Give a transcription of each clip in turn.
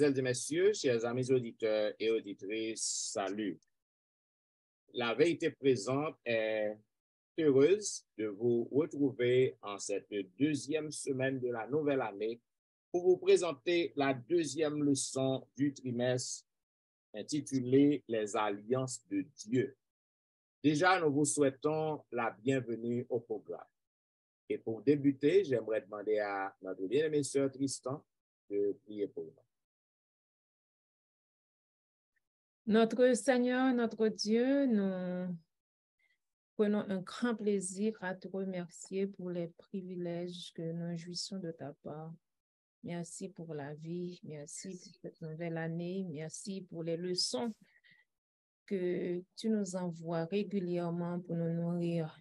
mesdemoiselles et messieurs, chers amis auditeurs et auditrices, salut. La vérité présente est heureuse de vous retrouver en cette deuxième semaine de la nouvelle année pour vous présenter la deuxième leçon du trimestre intitulée Les alliances de Dieu. Déjà, nous vous souhaitons la bienvenue au programme. Et pour débuter, j'aimerais demander à notre bien-aimé sœur Tristan de prier pour nous. Notre Seigneur, notre Dieu, nous prenons un grand plaisir à te remercier pour les privilèges que nous jouissons de ta part. Merci pour la vie, merci pour cette nouvelle année, merci pour les leçons que tu nous envoies régulièrement pour nous nourrir.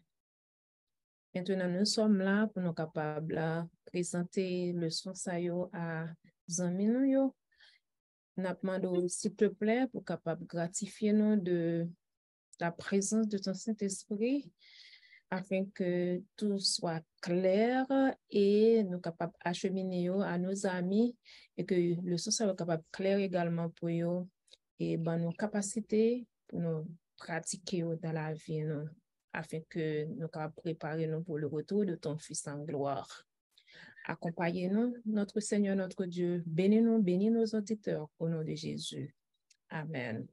Maintenant, nous sommes là pour nous capables de présenter le son sayo à Zaminou. Nous demandons, s'il te plaît, pour capable gratifier nous de la présence de ton Saint-Esprit afin que tout soit clair et nous capables d'acheminer à nos amis et que le son soit capable clair également pour eux et nos capacités pour nous pratiquer dans la vie nous, afin que nous capables préparer nous pour le retour de ton Fils en gloire. Accompagnez-nous, notre Seigneur, notre Dieu. Bénis-nous, bénis nos auditeurs au nom de Jésus. Amen.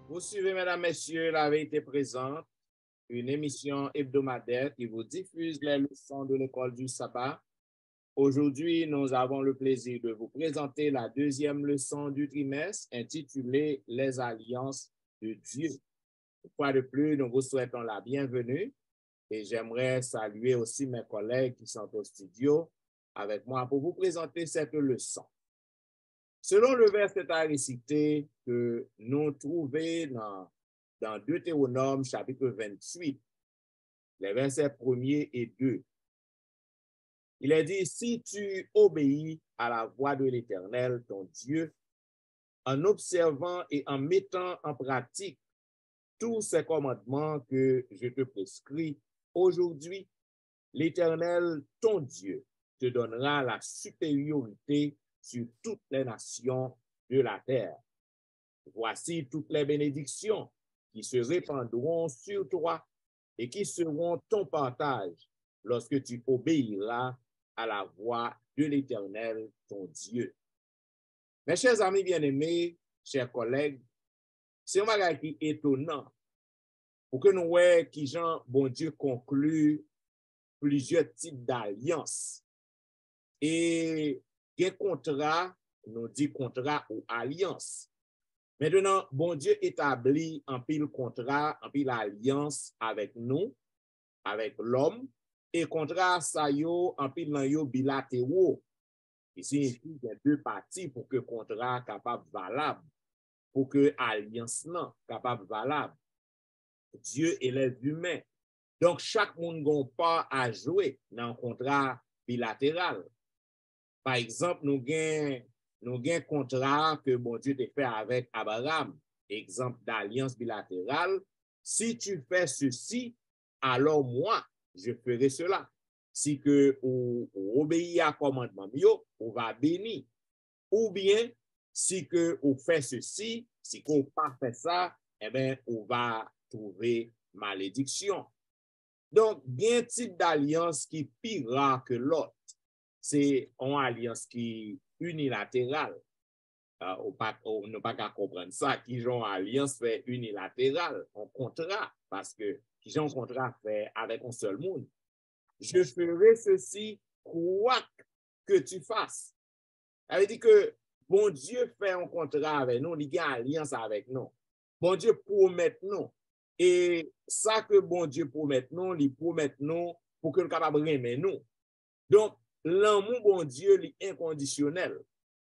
Vous suivez, mesdames, messieurs, la vérité présente, une émission hebdomadaire qui vous diffuse les leçons de l'école du sabbat. Aujourd'hui, nous avons le plaisir de vous présenter la deuxième leçon du trimestre intitulée Les alliances de Dieu. Une fois de plus, nous vous souhaitons la bienvenue et j'aimerais saluer aussi mes collègues qui sont au studio avec moi pour vous présenter cette leçon. Selon le verset à réciter que nous trouvons dans Deutéronome chapitre 28, les versets 1er et 2, il est dit, si tu obéis à la voix de l'Éternel, ton Dieu, en observant et en mettant en pratique tous ces commandements que je te prescris aujourd'hui, l'Éternel, ton Dieu, te donnera la supériorité sur toutes les nations de la terre. Voici toutes les bénédictions qui se répandront sur toi et qui seront ton partage lorsque tu obéiras à la voix de l'Éternel, ton Dieu. Mes chers amis bien-aimés, chers collègues, c'est un bagage qui est étonnant pour que nous voyons qui Jean, bon Dieu, conclut plusieurs types d'alliances. Et des contrats, nous dit contrat ou alliance. Maintenant, bon Dieu établit un pile contrat, un pile alliance avec nous, avec l'homme, et contrat ça yo, un pile nan yo bilatéraux. Ici, il y a deux parties pour que contrat capable valable, pour que alliance non capable valable. Dieu et les humains. Donc, chaque monde n'a pas à jouer dans un contrat bilatéral. Par exemple, nous avons un contrat que bon Dieu te fait avec Abraham, exemple d'alliance bilatérale. Si tu fais ceci, alors moi, je ferai cela. Si que ou obéit à commandement, on va bénir. Ou bien, si que on fait ceci, si qu'on pas fait ça, eh bien, on va trouver malédiction. Donc, il y a un type d'alliance qui est plus rare que l'autre. C'est une alliance qui est unilatérale. On n'a pas qu'à comprendre ça. Qui ont alliance fait unilatérale, en contrat, parce que qui ont un contrat fait avec un seul monde. Je ferai ceci quoi que tu fasses. Ça veut dire que bon Dieu fait un contrat avec nous, il y a une alliance avec nous. Bon Dieu promet nous. Et ça que bon Dieu promet nous, il promet nous pour que nous capables d'aimer nous. Donc, l'amour bon Dieu est inconditionnel.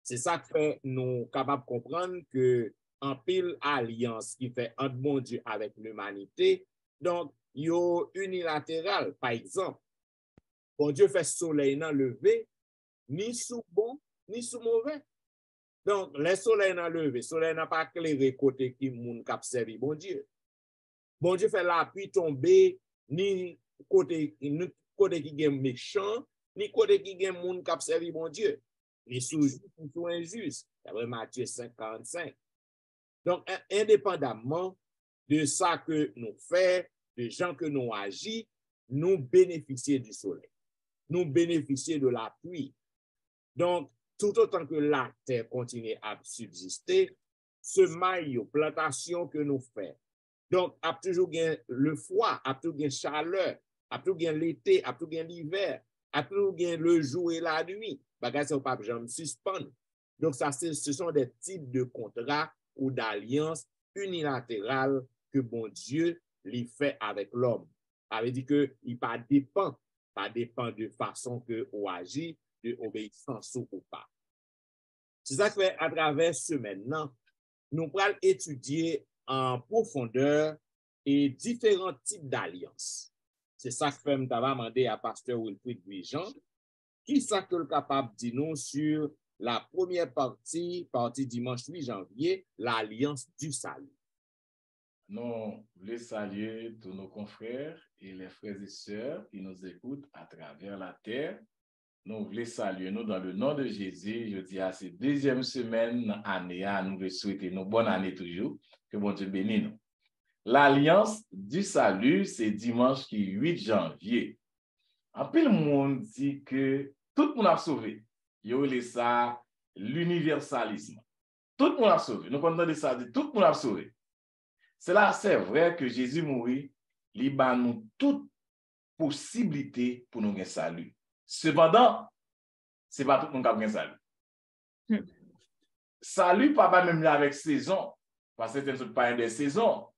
C'est ça qui fait nous capables de comprendre que en pile alliance qui fait entre bon Dieu avec l'humanité, donc, il y a unilatéral, par exemple. Bon Dieu fait soleil dans levé, ni sous bon, ni sous mauvais. Donc, le soleil dans levé, soleil n'a pas éclairé côté qui moun k'ap servi bon Dieu. Bon Dieu fait la pluie tomber, ni côté qui est méchant, ni côté qui est monde qui servi bon Dieu. Ni sous juste ni sous injuste. D'après Matthieu 5:45. Donc, indépendamment de ça que nous faisons, des gens que nous agissons, nous bénéficions du soleil. Nous bénéficions de la pluie. Donc, tout autant que la terre continue à subsister, ce maillot, plantation que nous faisons, donc, a toujours le froid, a toujours gain chaleur, a toujours gain l'été, a toujours gain l'hiver, a toujours gain le jour et la nuit. Bagay ça pas jamais suspendre. Donc, ça, ce sont des types de contrats ou d'alliances unilatérales que bon Dieu lui fait avec l'homme. Ça veut dire que il pas dépend de façon que ou agit, de obéissance ou pas. C'est ça que à travers ce maintenant, nous allons étudier en profondeur et différents types d'alliances. C'est ça que je vais demander à Pasteur Wilfrid Guijan, qui est capable de dire nous sur la première partie dimanche 8 janvier, l'alliance du salut. Nous voulons saluer tous nos confrères et les frères et sœurs qui nous écoutent à travers la terre. Nous voulons saluer nous dans le nom de Jésus. Je dis à cette deuxième semaine, année, nous voulons souhaiter une bonne année toujours. Que bon Dieu bénisse nous. L'alliance du salut, c'est dimanche qui 8 janvier. En plus, le monde dit que tout le monde a sauvé. Il y a ça, l'universalisme. Tout le monde a sauvé. Nous comprenons ça, tout le monde a sauvé. C'est là, c'est vrai que Jésus mourit, il a nous toute possibilité pour nous gagner salut. Cependant, ce n'est pas tout le monde qui a gagné salut. Salut, pas même avec saison, parce que c'est pas des saisons.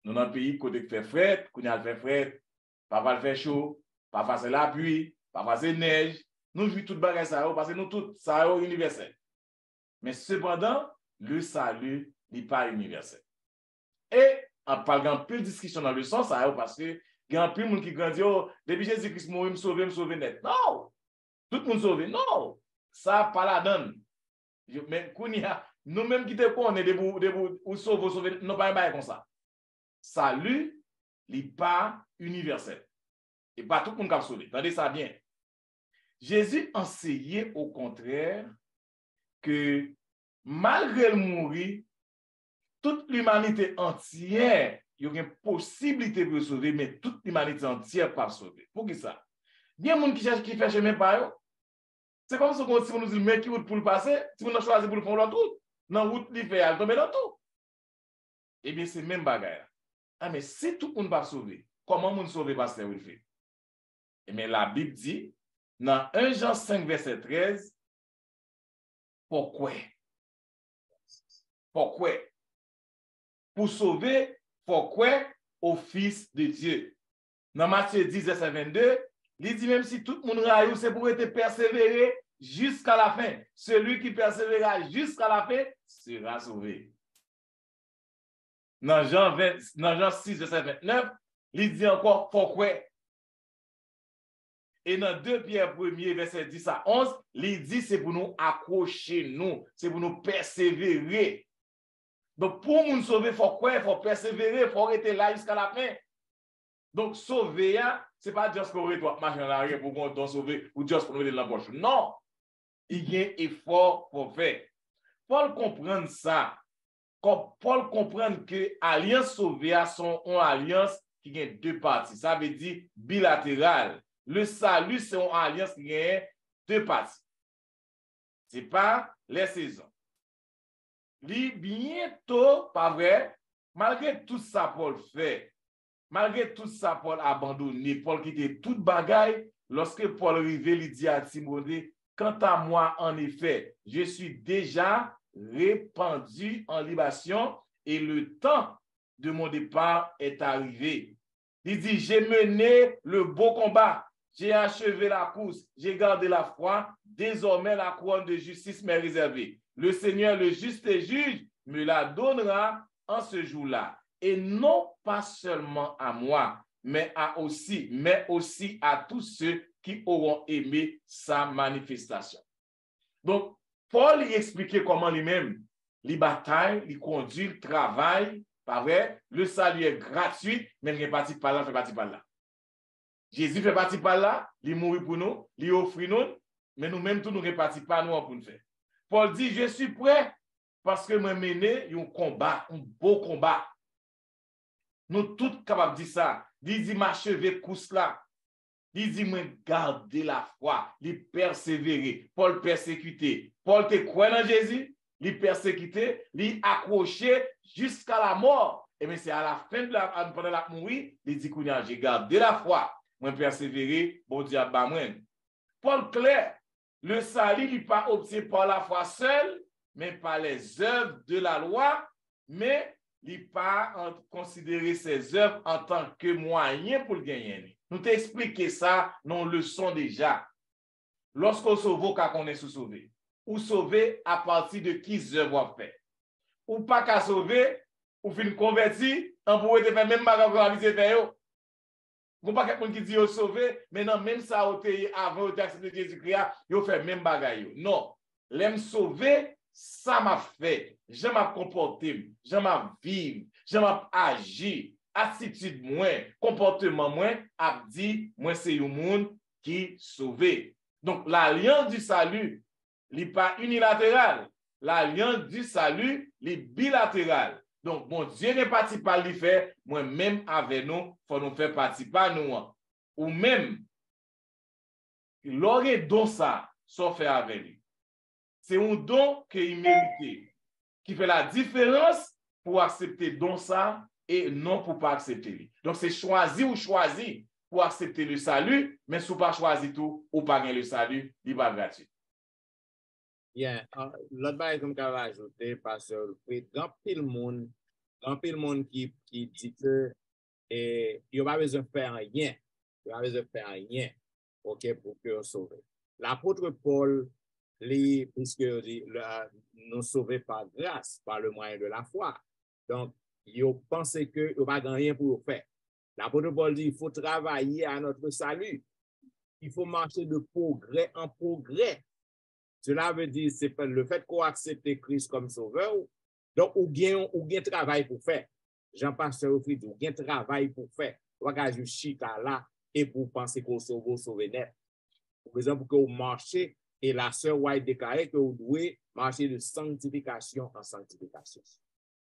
Nous, dans le pays, côté qui fait fret, qu'on a fait fret, pas fait chaud, pas faire la pluie, pas faire neige. Nous vivons tout le bagage ça, parce que nous tout ça est universel. Mais cependant, le salut n'est pas universel. Et en parlant plus de discussion dans le sens, ça parce que il y a un peu de monde qui grandit, oh, depuis Jésus-Christ mourit, me sauver net. Non! Tout le monde sauvé. Non! Ça, pas la donne. Mais nous-mêmes qui te connaissons, ou sauver, nous pas comme ça. Salut, n'est pas universel. Et pas tout le monde qui a sauvé. Attendez ça bien. Jésus enseignait au contraire que malgré le mourir, toute l'humanité entière, il y a une possibilité de sauver, mais toute l'humanité entière pas sauver. Pour qui ça? Il y a des gens qui cherchent qui fait chemin par eux. C'est comme si on nous dit, mais qui route pour le passer, si on a choisi pour le faire l'autre route, dans route, il fait, elle tombe dans tout. Eh bien, c'est le même bagage. Ah, mais si tout le monde va sauver, comment on sauver pasteur Wilfrid? Eh bien, la Bible dit, dans 1 Jean 5, verset 13, pourquoi? Pourquoi? Pour sauver, pourquoi au Fils de Dieu? Dans Matthieu 10, verset 22, il dit même si tout le monde raille, c'est pour être persévéré jusqu'à la fin. Celui qui persévérera jusqu'à la fin sera sauvé. Dans Jean 6, verset 29, il dit encore pourquoi. Et dans 2 Pierre 1, verset 10 à 11, il dit c'est pour nous accrocher, c'est pour nous persévérer. Donc, pour nous sauver, il faut quoi? Il faut persévérer, il faut rester là jusqu'à la fin. Donc, sauver, ce n'est pas juste qu'on retourne marcher en arrière pour qu'on sauve ou juste pour nous mettre dans la poche. Non. Il y a un effort pour faire. Paul comprend ça. Paul comprend que l'alliance sauvée sont une alliance qui a deux parties. Ça veut dire bilatéral. Le salut, c'est une alliance qui a deux parties. Ce n'est pas les saisons. Bientôt, pas vrai, malgré tout ça, Paul fait, malgré tout ça, Paul abandonné, Paul quitté toute bagaille, lorsque Paul arrivé, il dit à Timothée, quant à moi, en effet, je suis déjà répandu en libation et le temps de mon départ est arrivé. Il dit, j'ai mené le beau combat, j'ai achevé la course, j'ai gardé la foi, désormais la couronne de justice m'est réservée. Le Seigneur, le juste et juge, me la donnera en ce jour-là. Et non pas seulement à moi, mais aussi à tous ceux qui auront aimé sa manifestation. Donc, Paul y expliquait comment lui-même, il bataille, il conduit, il travaille Pas vrai? Le salut est gratuit, mais il est parti par là, fait partie par là. Jésus fait partie par là, il mourit pour nous, il offre nous, mais nous-mêmes, tout nous répartit par nous pour nous faire. Paul dit, je suis prêt parce que moi mené un combat, un beau combat. Nous tous capables de dire ça. Il dit, m'achever course là. Il dit, moi, garder la foi, il persévérer. Paul persécuté. Paul te croit dans Jésus, il persécuté, il accroché jusqu'à la mort. Et bien, c'est à la fin de la, pendant la mourir, il dit, j'ai gardé la foi, moi persévérer, bon Dieu, bah moi. Paul clair, le salut n'est pas obtenu par la foi seule, mais par les œuvres de la loi, mais il n'est pas considérer ces œuvres en tant que moyen pour le gagner. Nous t'expliquons ça dans la leçon déjà. Lorsqu'on sauve, quand on est sauvé, ou sauvé à partir de qui œuvres on fait. Ou pas qu'à sauver, ou fin converti, on pourrait te faire même bagarre pour la vie de faire. Vous pas quelqu'un qui dit yo sauvé, mais non, même ça avant d'accepter Jésus-Christ, yo fait même bagaille. Non, l'aime sauvé, ça m'a fait. Je m'a comporté, je m'a vivre, je m'a agi, attitude moins, comportement moins, a dit moi c'est un monde qui sauvé. Donc l'alliance du salut, n'est pas unilatérale. L'alliance du salut, est bilatérale. Donc, mon Dieu n'est parti par lui faire, moi-même avec nous, il faut nous faire partie par nous. Ou même, il aurait don ça, sans faire avec lui. C'est un don qu'il mérite, qui fait la différence pour accepter don ça et non pour pas accepter lui. Donc, c'est choisi ou choisi pour accepter le salut, mais si vous pas choisi tout, ou pas gagner le salut, il va gratuit. Bien, l'autre bail comme je vais ajouter, parce que dans pile monde qui dit que il n'y a pas besoin de faire rien, il n'y a pas besoin de faire rien, ok, pour que sauve. L'apôtre Paul, puisque nous sauver par grâce, par le moyen de la foi. Donc, il pense que il n'y a pas de rien pour faire. L'apôtre Paul dit, il faut travailler à notre salut. Il faut marcher de progrès en progrès. Cela veut dire, c'est le fait qu'on accepte Christ comme sauveur, donc, ou bien travail pour faire. Jean-Pasteur Offrit, ou bien travail pour faire. Ou bien juste chita là, et pour penser qu'on sauve net. Par exemple, que vous marchez, et la sœur White déclaré que vous devez marcher de sanctification en sanctification.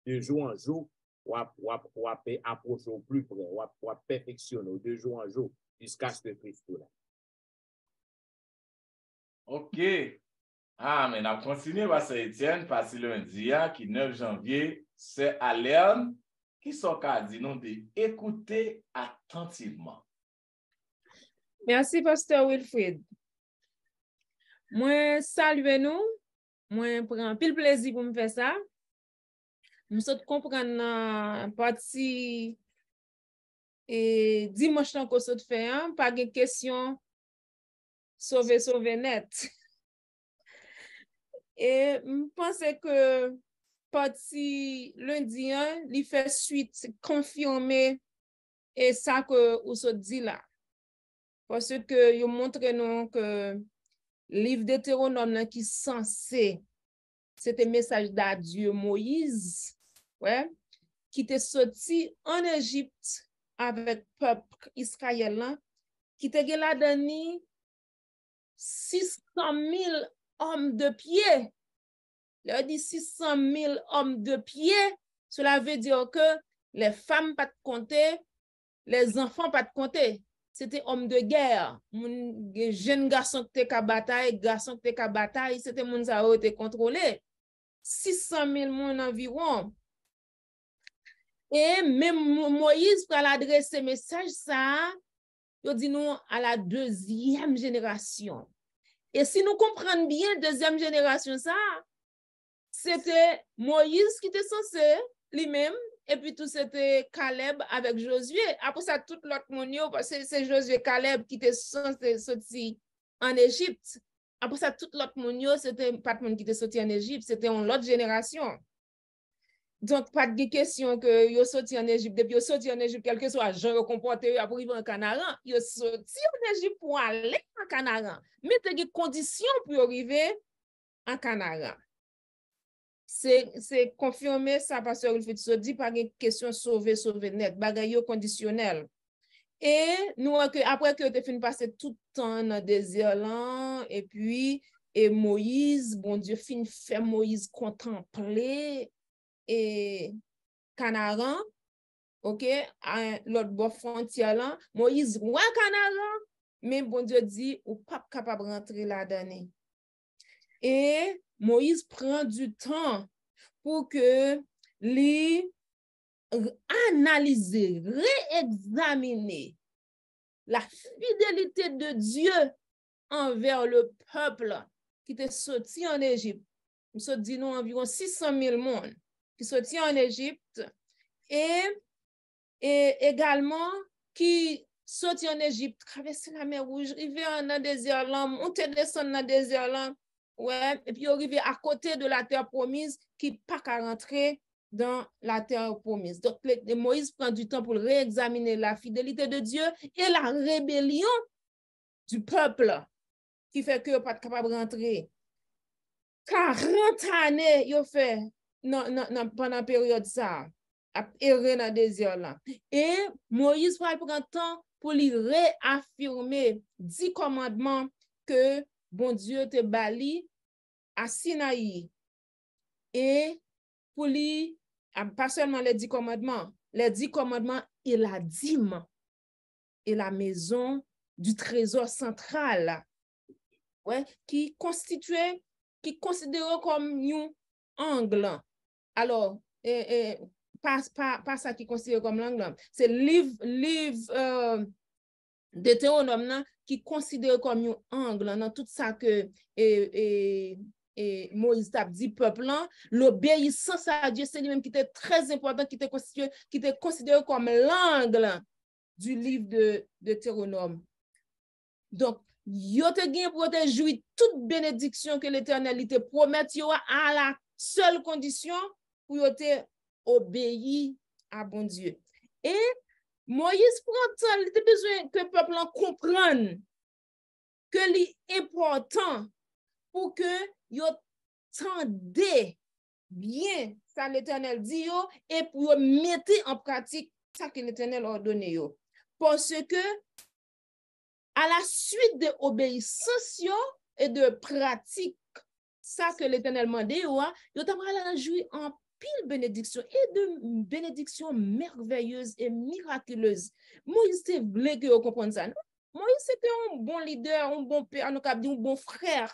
De jour en jour, ou approcher au plus près, ou perfectionner de jour en jour, jusqu'à ce que Christ soit là. OK. Ah, mais on a continué, Pasteur Etienne, parce que lundi, qui 9 janvier, c'est à Léon, qui sont dit non d'écouter attentivement. Merci, Pasteur Wilfrid. Moi, saluez nous. Moi, prends pile plaisir pour me faire ça. Je souhaite comprendre la partie et dimanche temps qu'on saute fait, pas de question sauver net. Et je pense que partie lundi, il fait suite confirmer et ça que vous se dit là. Parce que il montre nous que livre de Deutéronome qui est censé c'était message d'adieu Moïse, ouais, qui était sorti en Égypte avec peuple israélien, qui était là dans 600 000 hommes de pied. Il dit 600 000 hommes de pied, cela veut dire que les femmes pas de compter, les enfants pas de compter. C'était homme de guerre. Les jeunes garçons qui étaient à bataille, garçons qui étaient à bataille, c'était moun ça a été contrôlé. 600 000 moun environ. Et même Moïse, pour l'adresser message, ça, il dit nous à la deuxième génération. Et si nous comprenons bien, deuxième génération, ça, c'était Moïse qui était censé, lui-même, et puis tout c'était Caleb avec Josué. Après ça, tout l'autre monde, parce que c'est Josué Caleb qui était censé sortir en Égypte. Après ça, tout l'autre monde, c'était pas de monde qui était sorti en Égypte, c'était une autre génération. Donc, pas de question que yo sorti en Égypte, depuis yo sorti en Égypte, quel que soit genre comporté pour arriver en Canaan, yo sorti en Égypte pour aller en Canaan. Mais il y a des conditions pour arriver en Canaan. c'est confirmé ça, pasteur Wilfrid so dit, pas une question sauver net, bagay yo conditionnel. Et nous, après que tu fin passer tout le temps dans le désert là, et puis, et Moïse, bon Dieu, fin fait Moïse contempler et Canaan, ok, à l'autre bord frontière là, Moïse voit Canaan, mais bon Dieu dit, ou pas capable de rentrer là-dedans. Et Moïse prend du temps pour que lui analyser, réexaminer la fidélité de Dieu envers le peuple qui était sorti en Égypte. Nous sommes dit nous environ 600 000 monde qui sorti en Égypte et également qui sorti en Égypte, traverser la mer Rouge, arriver dans le désert là, monter descendre dans le désert là, ouais, et puis arriver à côté de la terre promise qui pas qu'à rentrer dans la terre promise. Donc, Moïse prend du temps pour réexaminer la fidélité de Dieu et la rébellion du peuple qui fait que pas capable de rentrer. 40 années, il fait pendant la période ça, à errer dans le désert là. Et Moïse va prendre temps pour lui réaffirmer 10 commandements que bon Dieu te bali à Sinaï. Et pour lui, pas seulement les 10 commandements et la dîme et la maison du trésor central, ouais, qui considéré comme un angle. Alors, pas ça qui considéré comme l'angle, c'est livre Deutéronome qui considéré comme un angle dans tout ça que et Moïse t'a dit peuple l'obéissance à Dieu c'est lui-même qui était très important, qui était considéré comme l'angle du livre de Deutéronome. Donc yo te gen pour te jouir toute bénédiction que l'Éternel te promet yo à la seule condition pour yo te obéir à bon Dieu. Et Moïse prend temps, il a besoin que le peuple comprenne que c'est important pour que yo tende bien ça l'Éternel dit yo et pour mettre en pratique ça que l'Éternel a ordonné yo. Parce que à la suite de obéissance et de pratique ça que l'Éternel m'a dit yo t'as jouir en pile bénédiction et de bénédiction merveilleuse et miraculeuse. Moïse te voulait que vous compreniez ça. Non? Moïse c'était un bon leader, un bon père, un bon frère.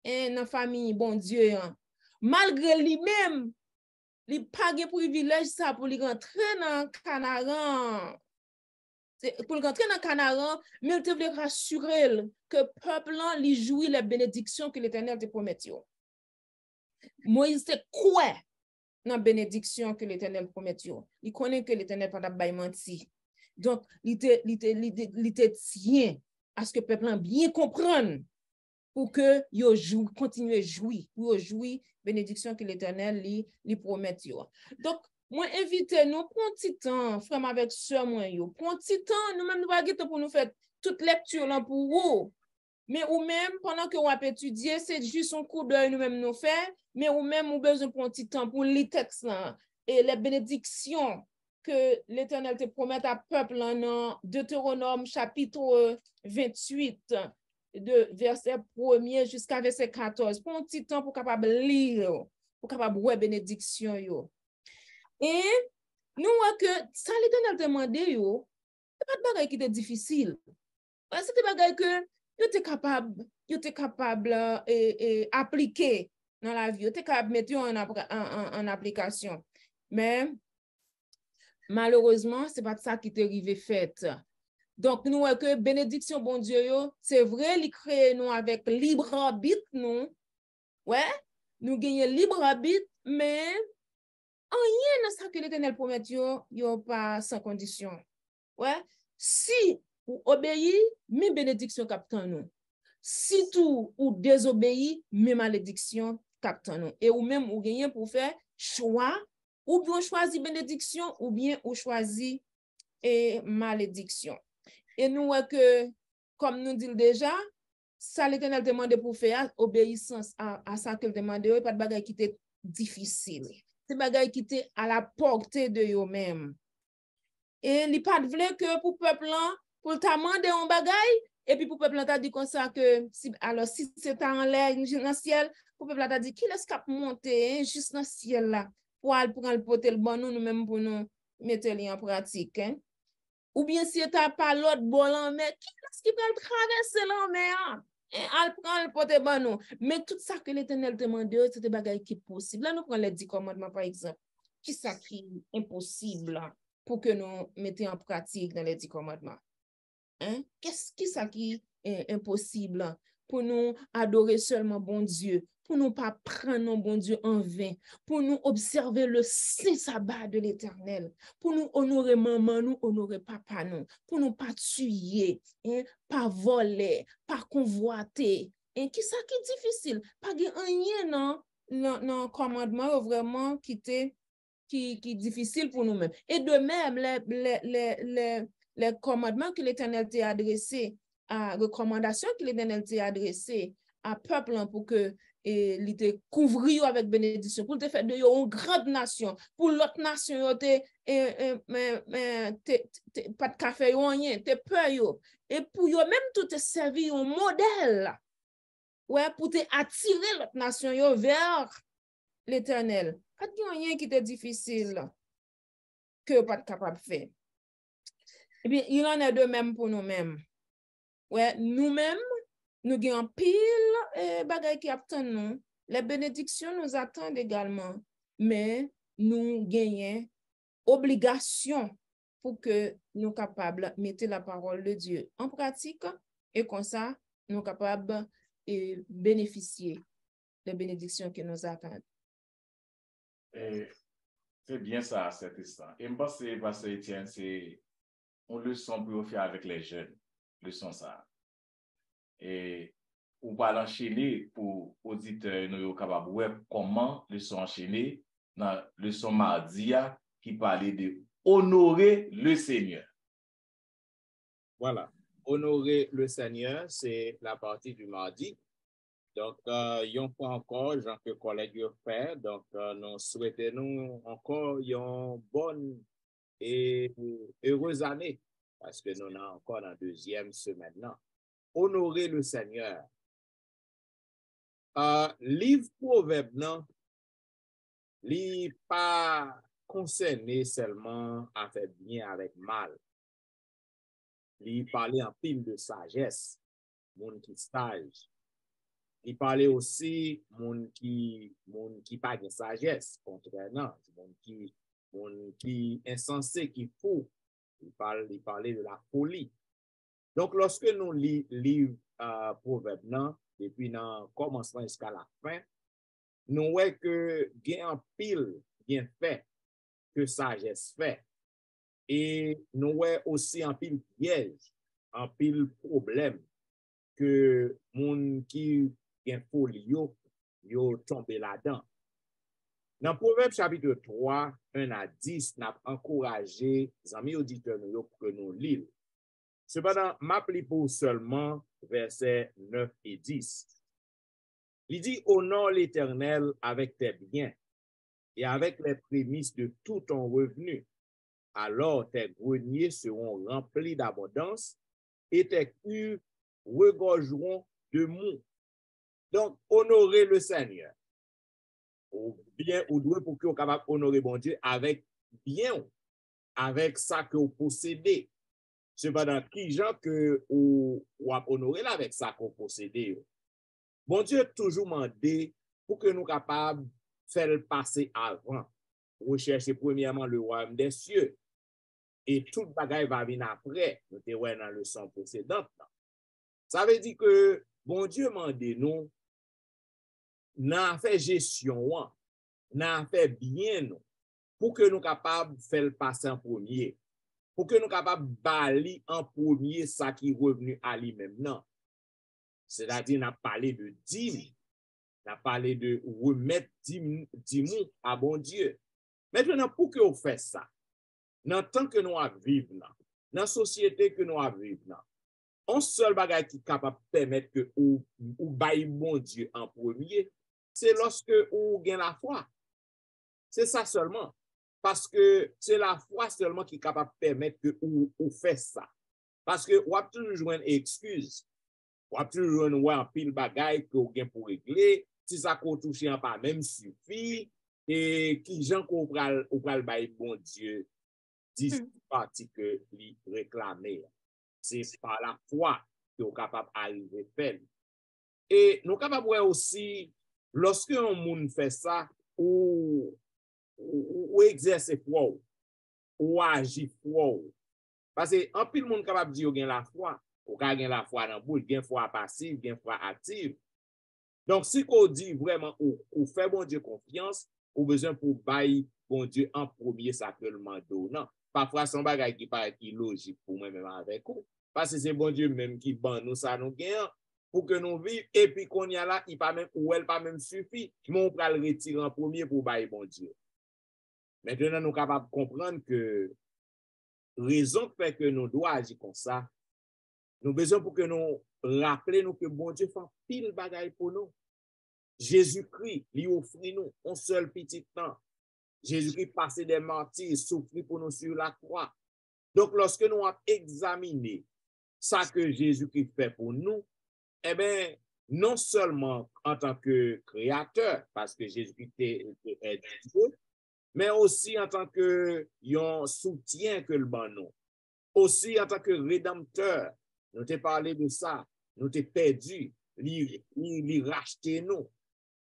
Et dans la famille, bon Dieu. Malgré lui-même, il n'a pas de privilège ça pour lui rentrer dans Canaan. Pour rentrer dans Canaan, mais il te voulait rassurer que le peuple lui jouit les bénédictions que l'Éternel te promet. Moïse te quoi dans la bénédiction que l'Éternel promet. Il connaît que l'Éternel pas de menti. Donc, il te tient à ce que le peuple bien comprenne pour que yo continue à jouir, pour jouir bénédiction que l'Éternel lui promet. Donc, moi invite nous prendre un petit temps, frère avec sœur moi yo, prendre un petit temps, nous même nous pas pour nous faire toute lecture là pour vous. Mais ou même pendant que on a étudié, c'est juste un coup d'œil nous même nous faire, mais ou même on besoin prendre un petit temps pour lire texte là et les bénédictions que l'Éternel te promet à peuple dans Deutéronome chapitre 28 de verset 1er jusqu'à verset 14. Prends un petit temps pour capable lire, pour capable voir bénédiction yo. Et nous voyons que ça l'Éternel te demandé yo, c'est pas de bagay qui était difficile. C'est des bagay que yo te capable et appliquer dans la vie, yo te capable mettre en application. Mais malheureusement, c'est pas ça qui t'est arrivé fait. Donc, nous voyons que bénédiction, bon Dieu, c'est vrai, il crée nous avec libre arbitre, nous. Ouais, nous gagnons libre arbitre, mais rien dans ça que l'Éternel promet, yo pas sans condition. Ouais, si vous obéissez, mes bénédictions captent nous. Si tout ou désobéissez, mes malédictions captent nous. Et ou même, vous gagnez pour faire choix, ou bien choisir bénédiction, ou bien ou choisir malédiction. Et nous voyons que, comme nous dit déjà, ça l'Éternel demande pour faire obéissance à ça qu'il demande, pas de bagay qui était difficile. C'est bagay qui était à la portée de eux-mêmes. Et li pas vle que pour peuple là, pour ta mandé un bagay, et puis pour peuple là t'a dit comme ça que si c'est en l'air, dans le ciel, pour peuple là t'a dit qui laisse cap monter juste dans le ciel là pour aller prendre porter le bon nous même pour nous mettre en pratique. Hein? Ou bien si t'as pas l'autre bon en mer, qui est-ce qui peut traverser la mer? Al prend le porter bon nous. Mais tout ça que l'Éternel demande, c'est des bagages qui possible. Là nous prenons les 10 commandements par exemple. Qui ça qui est impossible pour que nous mettions en pratique dans les 10 commandements? Hein? Qu'est-ce qui est impossible pour nous adorer seulement bon Dieu, pour nous pas prendre non bon Dieu en vain, pour nous observer le saint sabbat de l'Éternel, pour nous honorer maman, nous honorer papa, nous, pour nous pas tuer, hein? Pas voler, pas convoiter. Et qui ça qui est difficile? Pas rien non commandement vraiment qui est difficile pour nous-mêmes. Et de même, les commandements que l'Éternel t'a adressés, à recommandations que l'Éternel t'a adressées à peuple pour que il te couvrir avec bénédiction, pour te faire de une grande nation, pour l'autre nation, pas de café, rien, te peur, et pour yo même tout te servir un modèle, ouais, pour te attirer l'autre nation vers l'Éternel. Pas de rien qui est difficile que pas capable de faire. Eh bien, il en est de même pour nous-mêmes. Ouais, nous-mêmes, nous avons pile bagaille qui attendent nous. Les bénédictions nous attendent également, mais nous gagnons obligation pour que nous soyons capables de mettre la parole de Dieu en pratique et comme ça, nous sommes capables de bénéficier des bénédictions qui nous attendent. C'est bien ça à cet instant. Et je pense que Pasteur Etienne, c'est une leçon pour faire avec les jeunes. Leçon ça. Et on va l'enchaîner pour auditeurs nous capables de voir comment leçon enchaîner dans leçon mardi qui parlait de honorer le Seigneur. Voilà. Honorer le Seigneur, c'est la partie du mardi. Donc, yon fois encore, Jean que collègue fait. Donc, nous souhaitons encore une bonne et heureuse année parce que nous sommes encore dans la deuxième semaine. Là. Honorer le Seigneur. Livre Proverbe, non, li pas concerné seulement à faire bien avec mal. Li parlait en pile de sagesse, moun qui sage. Il parlait aussi moun qui pas de sagesse, contrairement, moun qui insensé, qui fou. Il parlait de la folie. Donc, lorsque nous lisons Proverbe, non, depuis dans commencement jusqu'à la fin, nous voyons que il y a un pile bien fait que sagesse fait. Et nous voyons aussi un pile piège, un pile problème que moun qui gen folie yo tombé là-dedans. Dans Proverbe chapitre 3, 1 à 10, n'a encouragé les amis auditeurs nous pour que nous lisons. Cependant, m'appli pour seulement versets 9 et 10. Il dit, honore l'Éternel avec tes biens et avec les prémices de tout ton revenu. Alors tes greniers seront remplis d'abondance et tes cuves regorgeront de mou. Donc, honorer le Seigneur. Ou bien, ou doit pour que vous capable honorer bon Dieu avec bien, avec ça que vous possédez. Cependant, qui gens que vous honorer avec ça que vous possédez. Bon Dieu toujours demandé pour que nous capables de faire le passer avant. Rechercher premièrement le royaume des cieux. Et tout bagaille va venir après. Nous te voyons dans le leçon précédente. Ça veut dire que bon Dieu demande nous n'a fait gestion, n'a fait bien nous, pour que nous capables de faire le passer en premier, pour que nous capables de bali en premier ça qui est revenu à lui-même. Non. C'est-à-dire, on a parlé de dîme, on a parlé de remettre dîme à bon Dieu. Maintenant, pour que vous faites ça, dans le temps que nous vivons, dans la société que nous vivons, un seul bagage qui est capable de permettre que vous baillez bon Dieu en premier, c'est lorsque ou gagne la foi. C'est ça seulement. Parce que c'est la foi seulement qui est capable de permettre que ou fait ça. Parce que ou a toujours joué une excuse. Ou a toujours joué un pile bagaille que ou gagne pour régler. Si ça qu'on touche en pas même suffit. Et qui gens qu'on pral bail bon Dieu dit partie que lui réclamer. C'est par la foi que est capable d'arriver faire. Et nous capable aussi lorsque un monde fait ça ou exerce foi ou agit foi. Parce que en pile monde capable dire gain la foi, ou ka gain la foi dans boule, gain foi passive, gain foi active. Donc si qu'on dit vraiment ou fait bon Dieu confiance, ou besoin pour bailler bon Dieu en premier ça que le mando. Non, parfois son bagage qui paraît illogique pour moi même avec vous. Parce que c'est bon Dieu même qui ban nous ça nous gain pour que nous vivions et puis qu'on y a là, il pas même ou elle pas même suffit, mon pral le retirer en premier pour bailler bon Dieu. Maintenant nous capables de comprendre que raison fait que nous doit agir comme ça. Nous besoin pour que nous rappelions que bon Dieu fait pile bagaille pour nous. Jésus-Christ lui offre nous un seul petit temps. Jésus-Christ passé des martyrs, souffrit pour nous sur la croix. Donc lorsque nous avons examiné ça que Jésus-Christ fait pour nous, eh bien, non seulement en tant que créateur, parce que Jésus-Christ est Dieu, mais aussi en tant que soutien que le ban nous. Aussi en tant que rédempteur, nous t'ai parlé de ça, nous t'ai perdu, il racheté nous,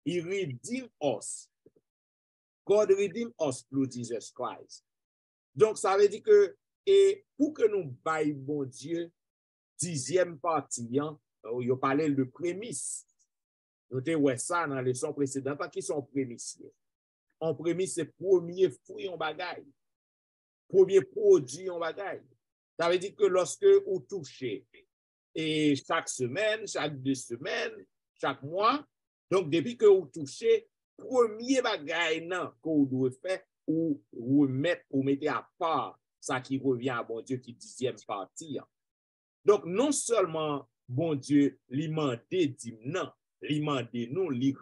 il redeem us. God redeem us through Jesus Christ. Donc ça veut dire que, et pour que nous baillons bon Dieu, 10e partie, il parlait de prémices. Nous t'ai ça dans les leçons précédentes, qui sont prémices. En prémisse, c'est premier fruit en bagaille. Premier produit en bagaille. Ça veut dire que lorsque vous touchez, et chaque semaine, chaque 2 semaines, chaque mois, donc depuis que vous touchez, premier bagaille que vous devez faire, ou mettez à part ça qui revient à bon Dieu qui est 10e partie. Donc non seulement bon Dieu lui mandé dit non, lui mandé nous, lui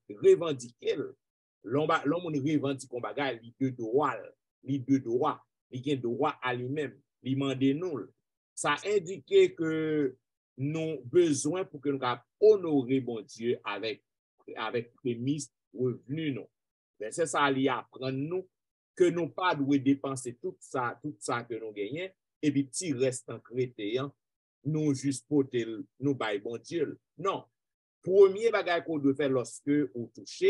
revendiquer. L'homme revendique un bagage, il a droit, il a droit à lui-même, il demande nous. Ça indique que nous besoin pour que nous honorer bon Dieu avec prémisse revenu nous. C'est ça il apprend nous que nous pas devons dépenser tout ça que nous gagnons et puis petit reste en crétin nous juste pour nous bailler bon Dieu. Non. Premier bagage qu'on doit faire lorsque on touche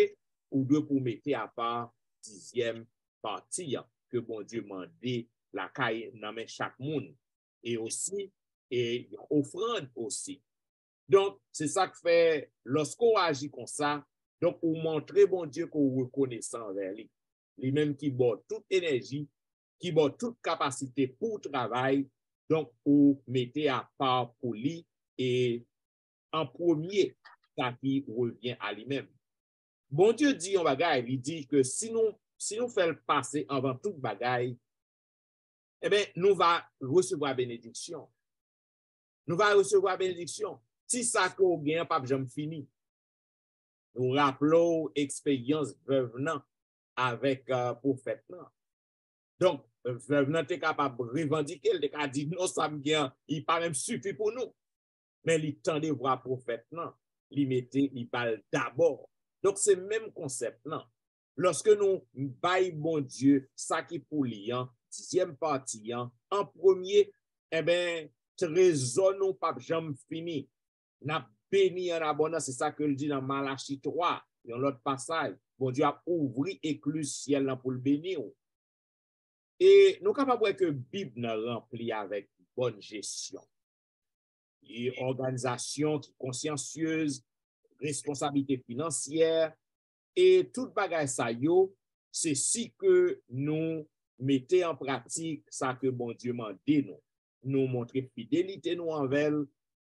ou doit pour mettre à part 10e partie que bon Dieu m'a dit la caille dans chaque monde et aussi et offrande aussi. Donc c'est ça que fait lorsqu'on agit comme ça, donc on montre bon Dieu qu'on reconnaissant envers lui. Lui-même qui boit toute énergie, qui boit toute capacité pour travail, donc on mettez à part pour lui et en premier ça qui revient à lui-même. Bon Dieu dit en bagaille, il dit que si nous faisons passer avant toute bagaille, eh bien, nous va recevoir bénédiction. Nous va recevoir bénédiction. Si ça qu'on gagne, pas jamais fini. Nous rappelons expérience venant avec prophète. Donc, venant est capable de revendiquer, il a dit non, ça me gagne, il pas même suffit pour nous. Mais il tendait voir prophète, il mettait, il parle d'abord. Donc, c'est le même concept, non? Lorsque nous baillons bon Dieu, ça qui pour liant, 10e partie, en premier, eh bien, trésor nous pas jamais fini. N'a béni en abondance, c'est ça que le dit dans Malachie 3, dans l'autre passage. Bon Dieu a ouvert éclus ciel pour le bénir. Et nous sommes capables que la Bible nous remplit avec bonne gestion. Et organisation qui consciencieuse, responsabilité financière, et tout bagage ça yo, c'est si que nous mettons en pratique ça que bon Dieu m'a dit nous. Nous montrer fidélité nous envers,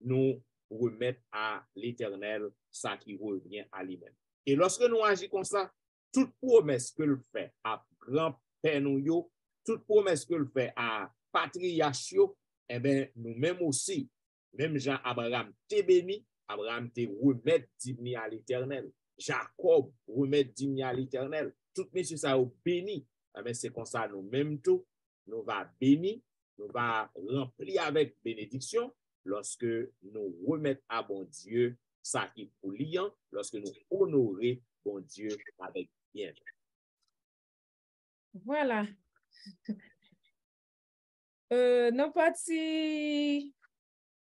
nous remettre à l'Éternel ça qui revient à lui-même. Et lorsque nous agissons comme ça, toute promesse que le fait à grand-père nous, toute promesse que le fait à patriarche, eh bien, nous-mêmes aussi, même Jean Abraham t'est béni, Abraham te remet à l'Éternel. Jacob remet dîme à l'Éternel. Tout monsieur ça au béni. Mais c'est comme ça nous même tout, nous va bénir, nous va remplir avec bénédiction lorsque nous remettons à bon Dieu ça qui est pour liant, lorsque nous honorons bon Dieu avec bien. Voilà. Nous parti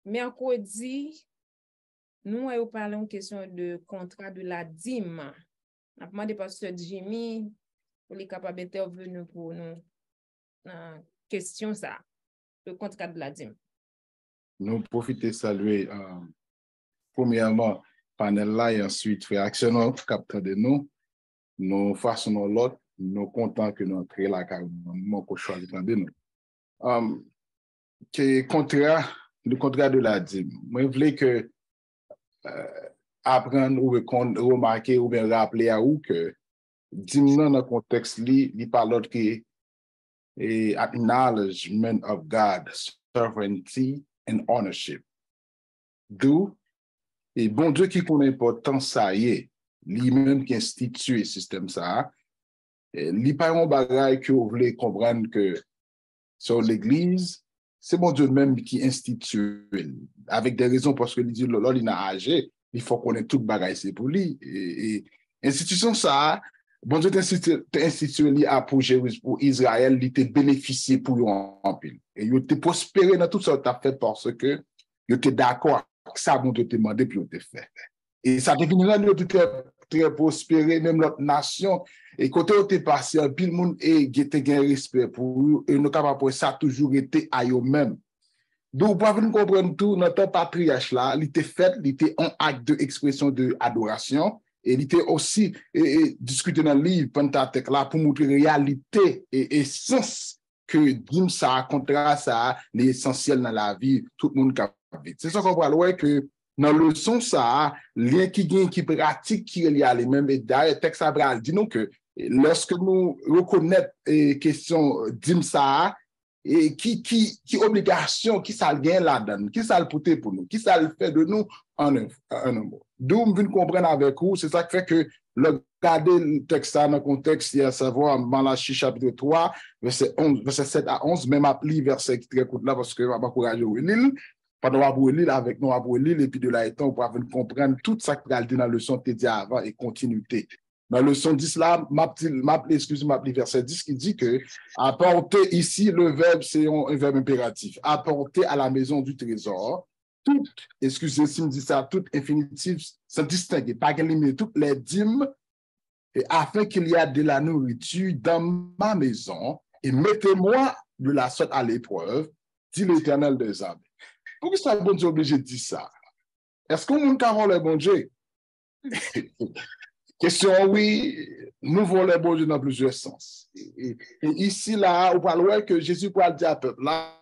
mercredi, nous allons parler en question de contrat de la dîme. On a demandé pasteur Jimmy pour les capables d'intervenir pour nous question ça, le contrat de la dîme. Nous profitons de saluer premièrement panel là et ensuite frère actionneur capteur de nous façonnons l'autre, nous contents que nous créons la carrément qu'on choisit de nous. Le contrat de la dîme. Moi, je voulais que apprendre ou remarquer ou bien rappeler à vous que dîme dans le contexte, il parle de acknowledgement of God's sovereignty and ownership. D'où, et bon Dieu qui connaît l'importance ça y est, lui-même qui institue le système ça, il pas un bagage que vous voulez comprendre que sur l'Église, c'est bon Dieu même qui institue, avec des raisons parce que il dit l'autre il a agi, il faut connaître tout bagage c'est pour lui. Et institution ça, bon Dieu t'institue pour Israël, il était bénéficié pour eux en pile. Et il était prospéré dans tout ça que tu as fait parce que il était d'accord avec ça, bon Dieu t'a demandé puis il t'a fait. Et ça définira nous très prospéré, même notre nation. Et côté où t'es passé, puis le monde et un respect pour eux, et nous capables pour ça toujours été à eux-mêmes. Donc, pour venir comprendre tout, notre patriarche là, il était fait, il était un acte d'expression de adoration, et il était aussi discuté dans le livre Pentateuque là pour montrer réalité et sens que dîme ça, contrat ça, l'essentiel dans la vie, tout le monde capable. C'est ça qu'on voit là que dans le leçon ça, lien qui pratique qui est lié à lui-même, et d'ailleurs, le texte Abraham dit nous que lorsque nous reconnaissons question dîme ça, et qui obligation, qui ça le gain là-dedans, qui ça le porter pour nous, qui ça le fait de nous en un mot. D'où nous venons comprendre avec vous, c'est ça qui fait que le garder le texte dans le contexte, à savoir Malachie chapitre 3, verset 7 à 11, même appli verset qui très court là, parce que je vais encourager l'île. Pendant qu'on va lire avec nous, on va lire, et puis de là étant, on va comprendre tout ça qui a dit dans la leçon que tu dit avant et continuité. Dans la leçon 10 là, excusez-moi, verset 10 qui dit que apporter ici, le verbe, c'est un verbe impératif. Apporter à la maison du trésor, tout, excusez si me dit ça, tout infinitif, sans distinguer, pas qu'elle limite toutes les dîmes, et afin qu'il y ait de la nourriture dans ma maison, et mettez-moi de la sorte à l'épreuve, dit l'Éternel des armées. Pourquoi ça, bon Dieu, obligé de dire ça? Est-ce qu'on peut avoir le bon Dieu? Question oui, nous voulons le bon Dieu dans plusieurs sens. Et ici, là, on parle que Jésus pourra dire à peuple là,